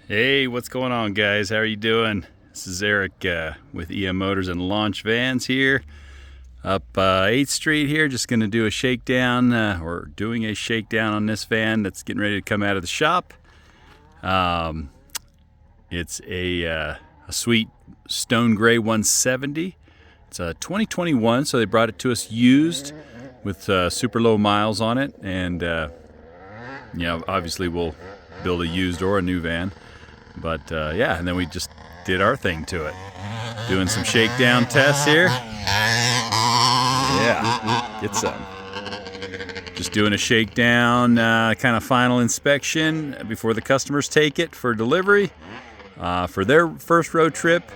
Hey, what's going on, guys? How are you doing? This is Eric with EM Motors and Launch Vans here, up 8th Street here. Just going to do a shakedown, or doing a shakedown on this van that's getting ready to come out of the shop. It's a sweet stone gray 170. It's a 2021, so they brought it to us used with super low miles on it, and obviously we'll build a used or a new van. But yeah, and then we just did our thing to it. Doing some shakedown tests here. Yeah, get some. Just doing a shakedown, kind of final inspection before the customers take it for delivery for their first road trip.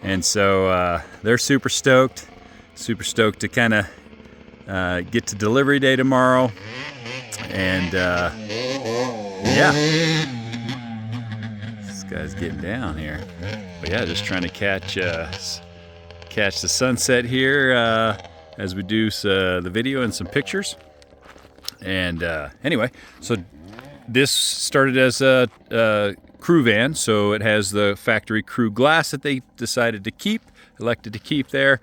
And so they're super stoked to kind of get to delivery day tomorrow. And yeah. Guy's getting down here, but yeah, just trying to catch the sunset here as we do the video and some pictures. And anyway, so this started as a crew van, so it has the factory crew glass that they decided to elected to keep there.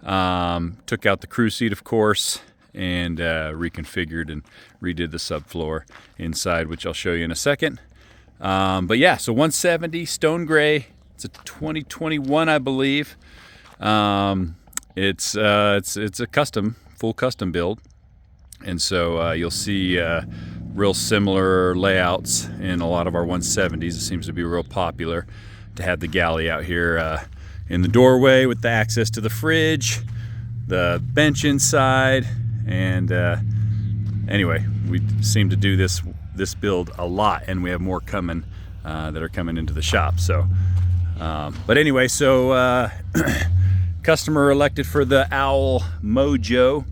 Took out the crew seat, of course, and reconfigured and redid the subfloor inside, which I'll show you in a second. But yeah, so 170 stone gray. It's a 2021, I believe. It's a full custom build, and so you'll see real similar layouts in a lot of our 170s. It seems to be real popular to have the galley out here in the doorway with the access to the fridge, the bench inside, and anyway, we seem to do this build a lot, and we have more coming that are coming into the shop. So but anyway, so customer elected for the Owl Mojo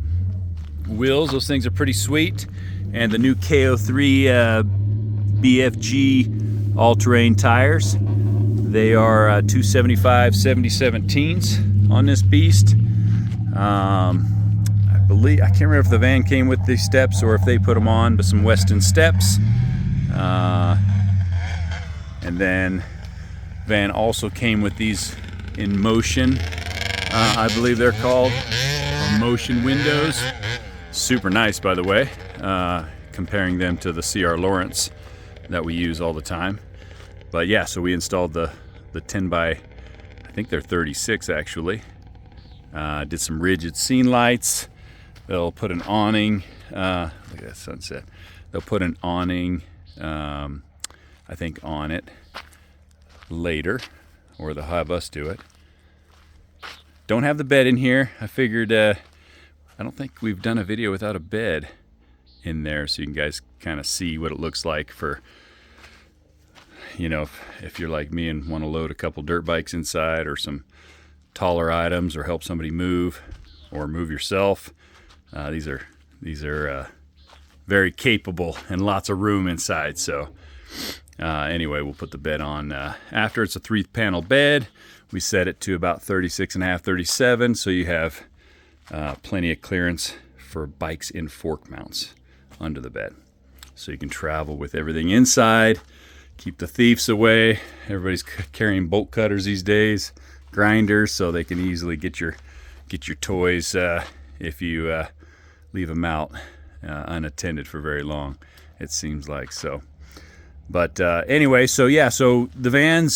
wheels. Those things are pretty sweet, and the new KO3 BFG all-terrain tires. They are 275 7017s on this beast. I can't remember if the van came with these steps or if they put them on, but some Weston steps. And then van also came with these in motion, I believe they're called, or motion windows. Super nice, by the way, comparing them to the CR Lawrence that we use all the time. But yeah, so we installed the 10 by, I think they're 36 actually. Did some rigid scene lights. They'll put an awning, look at that sunset. They'll put an awning, I think, on it later, or they'll have us do it. Don't have the bed in here. I figured, I don't think we've done a video without a bed in there, so you guys kind of see what it looks like for, if you're like me and want to load a couple dirt bikes inside, or some taller items, or help somebody move, or move yourself. These are very capable and lots of room inside. So anyway, we'll put the bed on after. It's a 3-panel bed. We set it to about 36.5, 37, so you have plenty of clearance for bikes in fork mounts under the bed, so you can travel with everything inside, keep the thieves away. Everybody's carrying bolt cutters these days, grinders, so they can easily get your toys if you leave them out unattended for very long, it seems like. So, but anyway, so yeah, so the van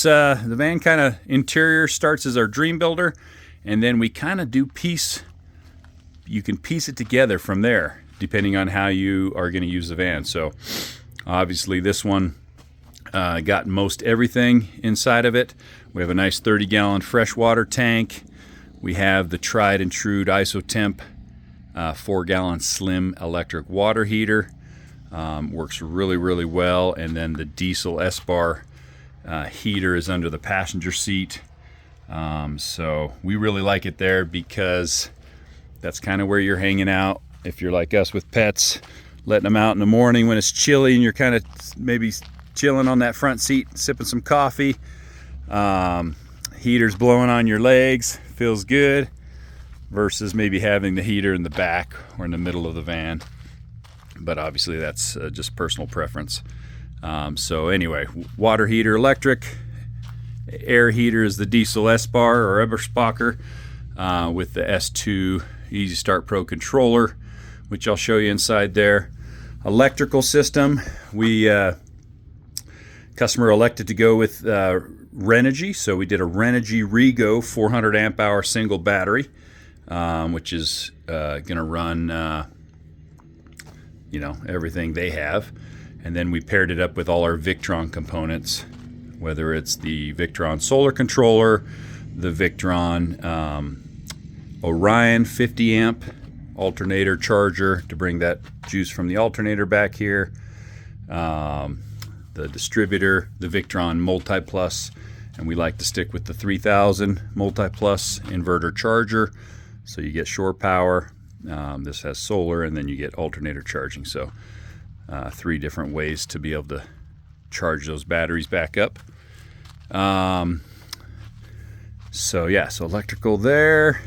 kind of interior starts as our dream builder, and then we kind of do you can piece it together from there depending on how you are going to use the van. So obviously this one got most everything inside of it. We have a nice 30-gallon freshwater tank. We have the tried and true IsoTemp 4-gallon slim electric water heater. Works really, really well. And then the diesel S-bar heater is under the passenger seat. So we really like it there because that's kind of where you're hanging out. If you're like us with pets, letting them out in the morning when it's chilly and you're kind of maybe chilling on that front seat, sipping some coffee. Heater's blowing on your legs, feels good, versus maybe having the heater in the back or in the middle of the van. But obviously that's just personal preference. So anyway, water heater electric, air heater is the diesel S-bar or Eberspacher with the S2 Easy Start Pro controller, which I'll show you inside there. Electrical system, we customer elected to go with Renogy, so we did a Renogy Rego 400 amp hour single battery, which is going to run everything they have. And then we paired it up with all our Victron components, whether it's the Victron solar controller, the Victron Orion 50 amp alternator charger to bring that juice from the alternator back here, the distributor, the Victron Multi-Plus, and we like to stick with the 3000 Multi-Plus inverter charger, so you get shore power. This has solar, and then you get alternator charging, so 3 different ways to be able to charge those batteries back up. So electrical there.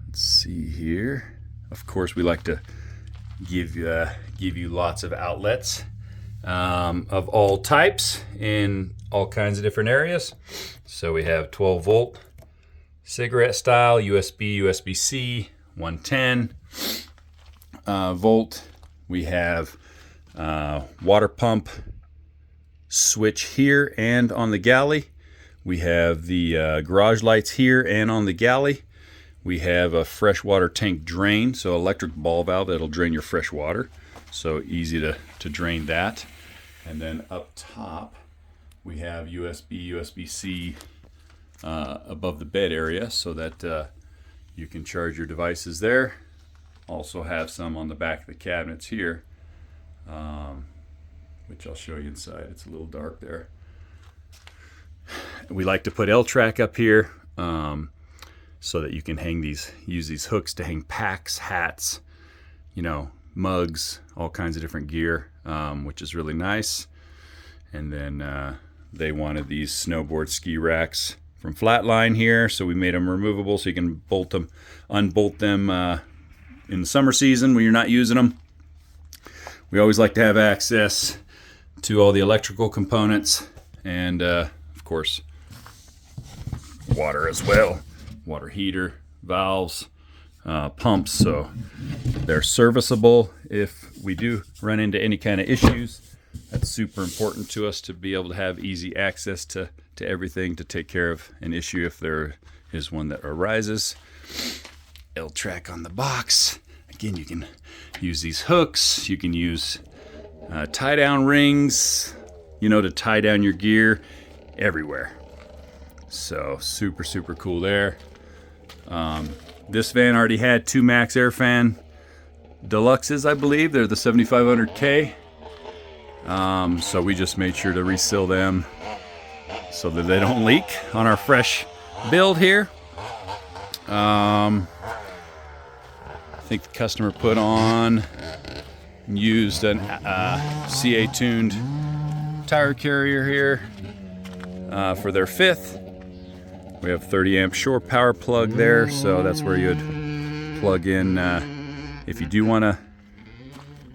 Let's see here. Of course, we like to give you lots of outlets of all types in all kinds of different areas. So we have 12 volt cigarette style, USB, USB-C, 110 volt. We have water pump switch here and on the galley. We have the garage lights here and on the galley. We have a freshwater tank drain, so electric ball valve that'll drain your fresh water. So easy to drain that. And then up top, we have USB, USB-C above the bed area so that you can charge your devices there. Also have some on the back of the cabinets here, which I'll show you inside. It's a little dark there. We like to put L-track up here so that you can use these hooks to hang packs, hats, mugs, all kinds of different gear, which is really nice. And then they wanted these snowboard ski racks from Flatline here, so we made them removable so you can unbolt them in the summer season when you're not using them. We always like to have access to all the electrical components and of course water as well. Water heater, valves, pumps, so they're serviceable if we do run into any kind of issues. That's super important to us to be able to have easy access to everything to take care of an issue if there is one that arises. L-track on the box. Again, you can use these hooks. You can use tie-down rings, to tie down your gear everywhere. So super, super cool there. This van already had 2 Max Airfan Deluxes, I believe. They're the 7500K. So we just made sure to reseal them so that they don't leak on our fresh build here. I think the customer put on and used an CA tuned tire carrier here for their 5th. We have 30 amp shore power plug there, so that's where you'd plug in if you do want to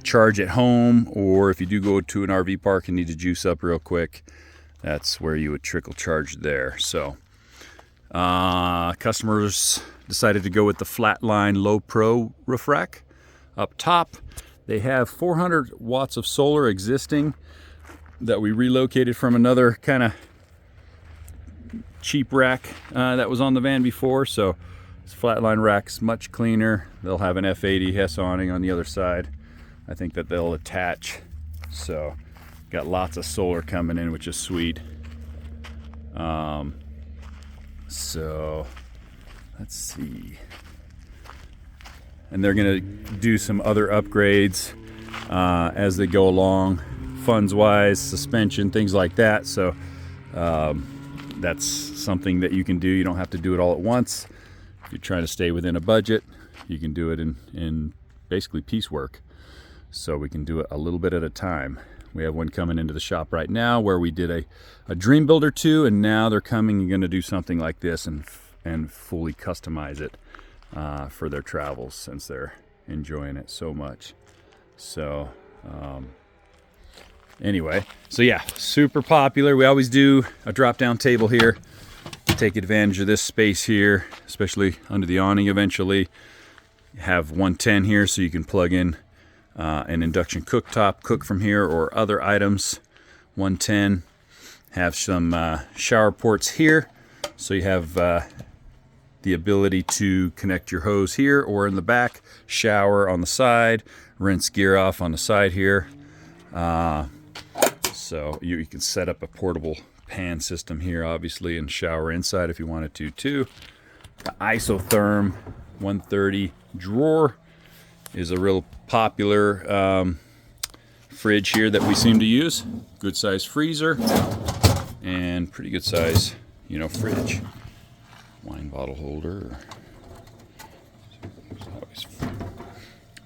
charge at home, or if you do go to an RV park and need to juice up real quick, that's where you would trickle charge there. So customers decided to go with the Flatline Low Pro roof rack. Up top, they have 400 watts of solar existing that we relocated from another kind of cheap rack that was on the van before. So this Flatline rack's much cleaner. They'll have an F80 awning on the other side. I think that they'll attach. So got lots of solar coming in, which is sweet. So let's see. And they're gonna do some other upgrades as they go along, funds wise, suspension, things like that. So that's something that you can do. You don't have to do it all at once. If you're trying to stay within a budget, you can do it in basically piecework. So we can do it a little bit at a time. We have one coming into the shop right now where we did a Dream Builder 2, and now they're coming and gonna do something like this and fully customize it for their travels, since they're enjoying it so much. So Anyway, so yeah, super popular. We always do a drop-down table here. Take advantage of this space here, especially under the awning eventually. You have 110 here, so you can plug in an induction cooktop, cook from here, or other items. 110. Have some shower ports here, so you have the ability to connect your hose here or in the back, shower on the side, rinse gear off on the side here. So you can set up a portable pan system here, obviously, and shower inside if you wanted to too. The isotherm 130 drawer is a real popular fridge here that we seem to use. Good size freezer and pretty good size, fridge. Wine bottle holder.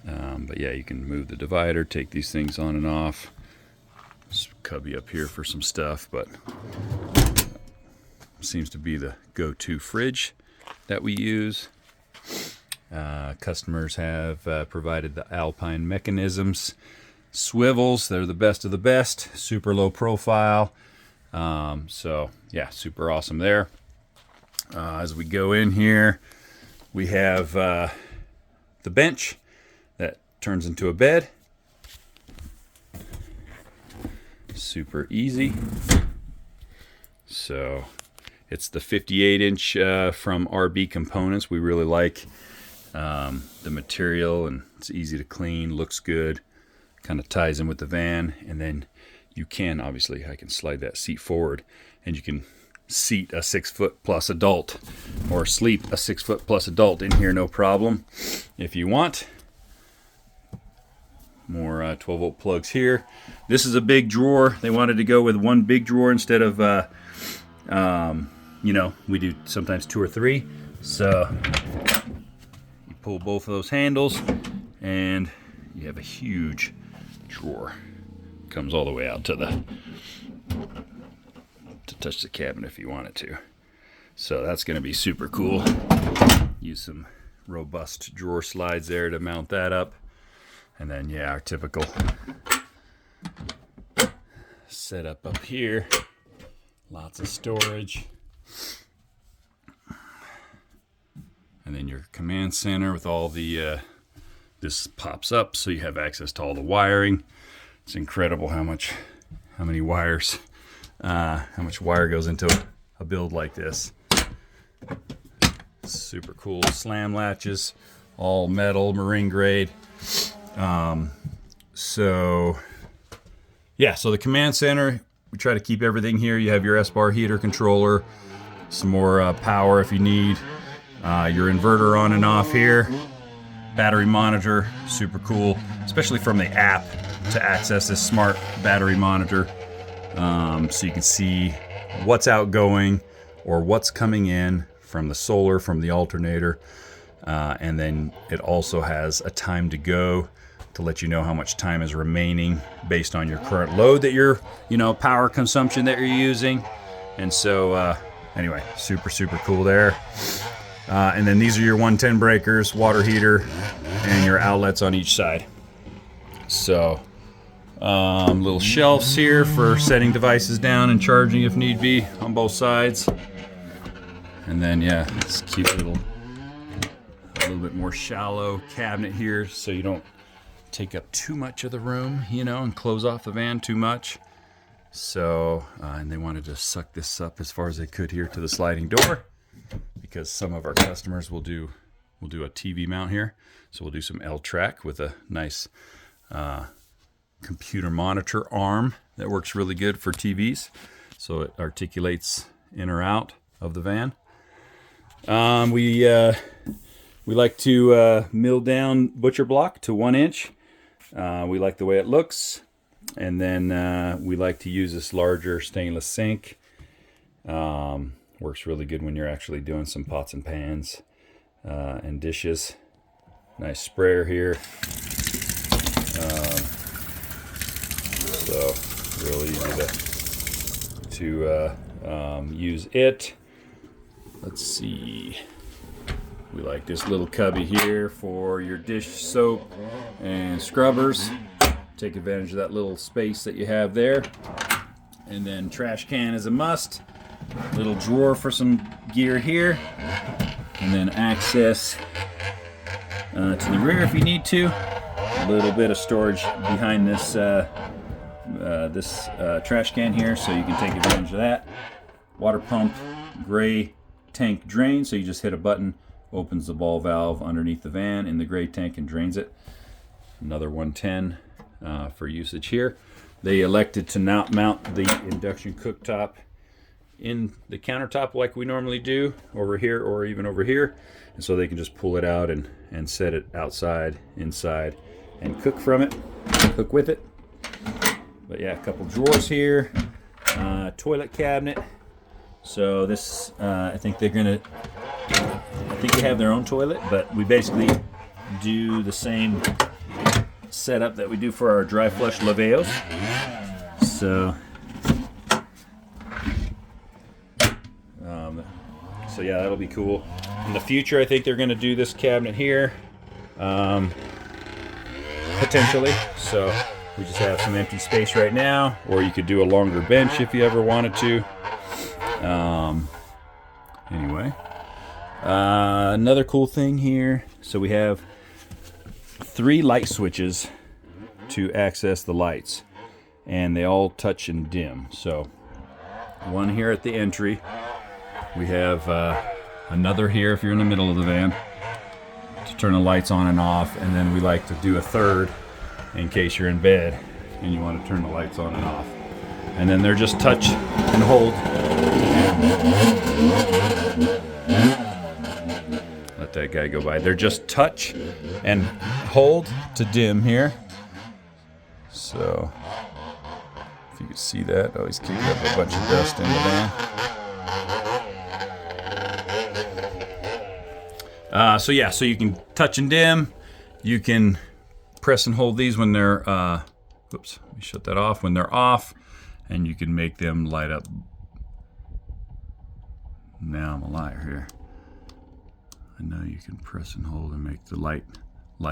But yeah, you can move the divider, take these things on and off. Cubby up here for some stuff, but seems to be the go-to fridge that we use. Customers have provided the Alpine mechanisms, swivels. They're the best of the best, super low profile. So yeah, super awesome there. As we go in here, we have the bench that turns into a bed. Super easy. So it's the 58-inch from RB Components. We really like the material, and it's easy to clean, looks good, kind of ties in with the van. And then you can, obviously, I can slide that seat forward, and you can seat a 6-foot-plus adult or sleep a 6-foot-plus adult in here, no problem, if you want. More 12-volt plugs here. This is a big drawer. They wanted to go with one big drawer instead of, we do sometimes 2 or 3. So you pull both of those handles, and you have a huge drawer. Comes all the way out to touch the cabinet if you wanted to. So that's going to be super cool. Use some robust drawer slides there to mount that up. And then, yeah, our typical setup up here. Lots of storage. And then your command center with all the, this pops up so you have access to all the wiring. It's incredible how many wires, how much wire goes into a build like this. Super cool. Slam latches, all metal, marine grade. So the command center, we try to keep everything here. You have your S-bar heater controller, some more power if you need, your inverter on and off here, battery monitor, super cool, especially from the app to access this smart battery monitor, so you can see what's outgoing or what's coming in from the solar, from the alternator, and then it also has a time to go to let you know how much time is remaining based on your current load that you're, power consumption that you're using. And so, anyway, super cool there. And then these are your 110 breakers, water heater, and your outlets on each side. So, little shelves here for setting devices down and charging if need be on both sides. And then, yeah, this cute a little bit more shallow cabinet here so you don't take up too much of the room, and close off the van too much. So, and they wanted to suck this up as far as they could here to the sliding door, because some of our customers will do a TV mount here. So we'll do some L-track with a nice computer monitor arm that works really good for TVs. So it articulates in or out of the van. We like to mill down butcher block to 1 inch. We like the way it looks. And then we like to use this larger stainless sink. Works really good when you're actually doing some pots and pans and dishes. Nice sprayer here. So really easy to use it. Let's see. We like this little cubby here for your dish soap and scrubbers take advantage of that little space that you have there. And then trash can is a must. Little drawer for some gear here. And then access to the rear if you need to. A little bit of storage behind this trash can here, so you can take advantage of that. Water pump, gray tank drain, so you just hit a button, opens the ball valve underneath the van in the gray tank and drains it. Another 110 for usage here. They elected to not mount the induction cooktop in the countertop like we normally do over here or even over here, and so they can just pull it out and set it outside, inside, and cook from it, cook with it. But yeah, a couple drawers here, toilet cabinet. So this, I think they have their own toilet, but we basically do the same setup that we do for our dry flush laveos. So yeah, that'll be cool. In the future, I think they're going to do this cabinet here, potentially. So we just have some empty space right now, or you could do a longer bench if you ever wanted to. Anyway, another cool thing here. So we have 3 light switches to access the lights, and they all touch and dim. So one here at the entry. We have another here if you're in the middle of the van to turn the lights on and off, and then we like to do a third in case you're in bed and you want to turn the lights on and off. And then they're just touch and hold. Let that guy go by. They're just touch and hold to dim here. So if you can see that, oh, he's kicking up a bunch of dust in the van. So yeah, so you can touch and dim. You can press and hold these when they're, whoops, let me shut that off, when they're off, and you can make them light up. Now I'm a liar here. I know you can press and hold and make the light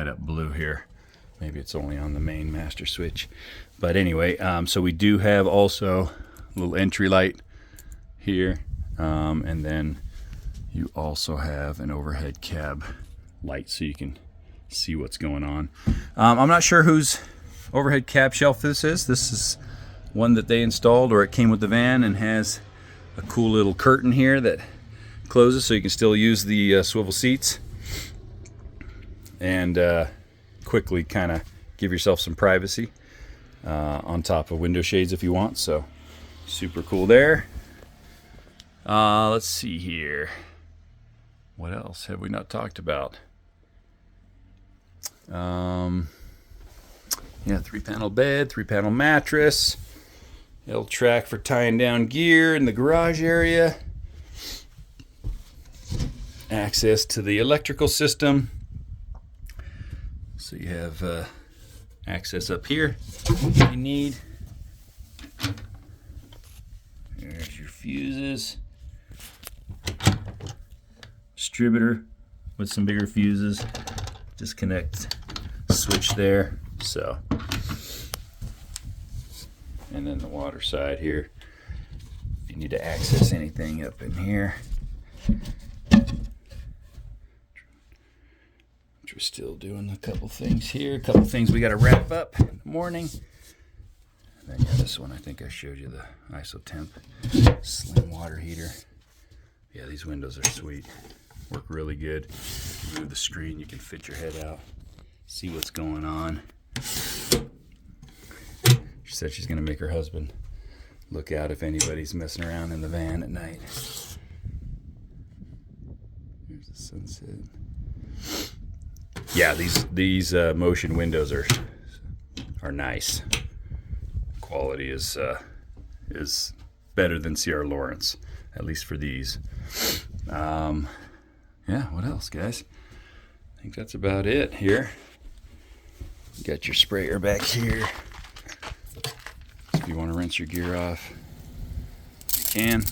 up blue here. Maybe it's only on the main master switch. But anyway, so we do have also a little entry light here, and then you also have an overhead cab light so you can see what's going on. I'm not sure whose overhead cab shelf this is. This is one that they installed, or it came with the van and has a cool little curtain here that closes so you can still use the swivel seats and quickly kind of give yourself some privacy on top of window shades if you want. So super cool there. Let's see here. What else have we not talked about? Yeah, 3-panel bed, 3-panel mattress, L-track for tying down gear in the garage area, access to the electrical system. So you have access up here if you need. There's your fuses. Distributor with some bigger fuses. Disconnect switch there. So, and then the water side here. If you need to access anything up in here. We're still doing a couple things here. A couple things we got to wrap up in the morning. And then yeah, this one I think I showed you, the ISOTemp slim water heater. Yeah, these windows are sweet. Work really good. Move the screen, you can fit your head out, see what's going on. She said she's gonna make her husband look out if anybody's messing around in the van at night. Here's the sunset. Yeah, these motion windows are nice. Quality is better than C.R. Lawrence, at least for these. Yeah, what else, guys? I think that's about it here. You got your sprayer back here. If you want to rinse your gear off, you can.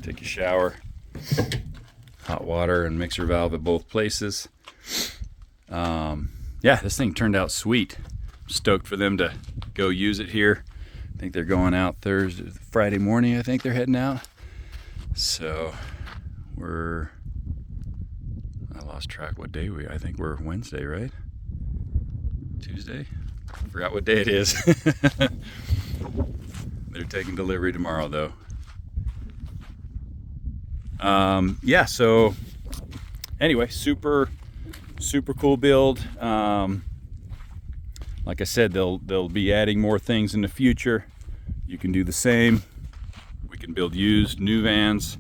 Take a shower. Hot water and mixer valve at both places. Yeah, this thing turned out sweet. stoked for them to go use it here. I think they're going out Friday morning. I think they're heading out. So I lost track what day I think we're Wednesday, right? Tuesday? Forgot what day it is. They're taking delivery tomorrow though. Yeah, so anyway, super cool build. Like I said, they'll be adding more things in the future. You can do the same. We can build used, new vans,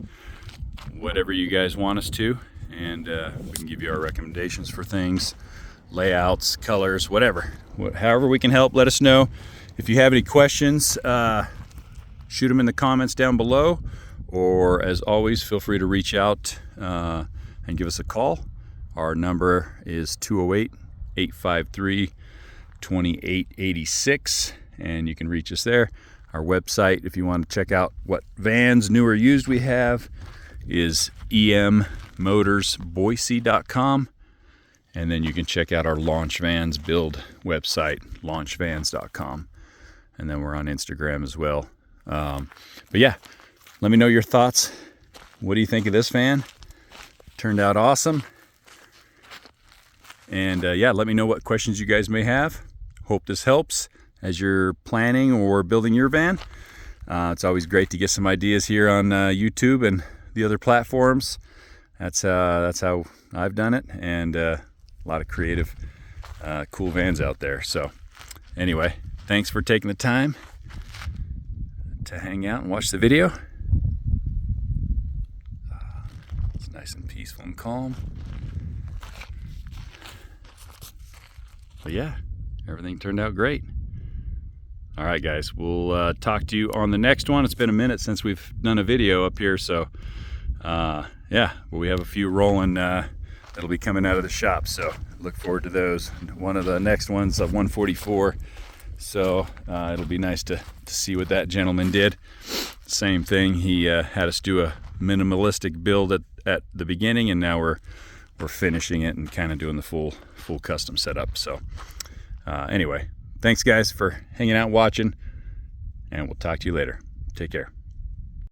whatever you guys want us to, and we can give you our recommendations for things, layouts, colors, whatever. However we can help, let us know. If you have any questions, shoot them in the comments down below, or as always, feel free to reach out and give us a call. Our number is 208-853-2886, and you can reach us there. Our website, if you want to check out what vans, new or used, we have, is emmotorsboise.com. And then you can check out our Launch Vans build website, launchvans.com. And then we're on Instagram as well. But yeah, let me know your thoughts. What do you think of this van? Turned out awesome. And yeah, let me know what questions you guys may have. Hope this helps as you're planning or building your van. It's always great to get some ideas here on YouTube and the other platforms. That's how I've done it, and a lot of creative, cool vans out there. So anyway, thanks for taking the time to hang out and watch the video. It's nice and peaceful and calm. But yeah, everything turned out great. All right, guys, we'll talk to you on the next one. It's been a minute since we've done a video up here, so yeah, well, we have a few rolling that'll be coming out of the shop, so look forward to those. One of the next ones, a 144, so it'll be nice to see what that gentleman did. Same thing, he had us do a minimalistic build at the beginning, and now we're finishing it and kind of doing the full custom setup. So anyway, thanks guys for hanging out, watching, and we'll talk to you later. Take care.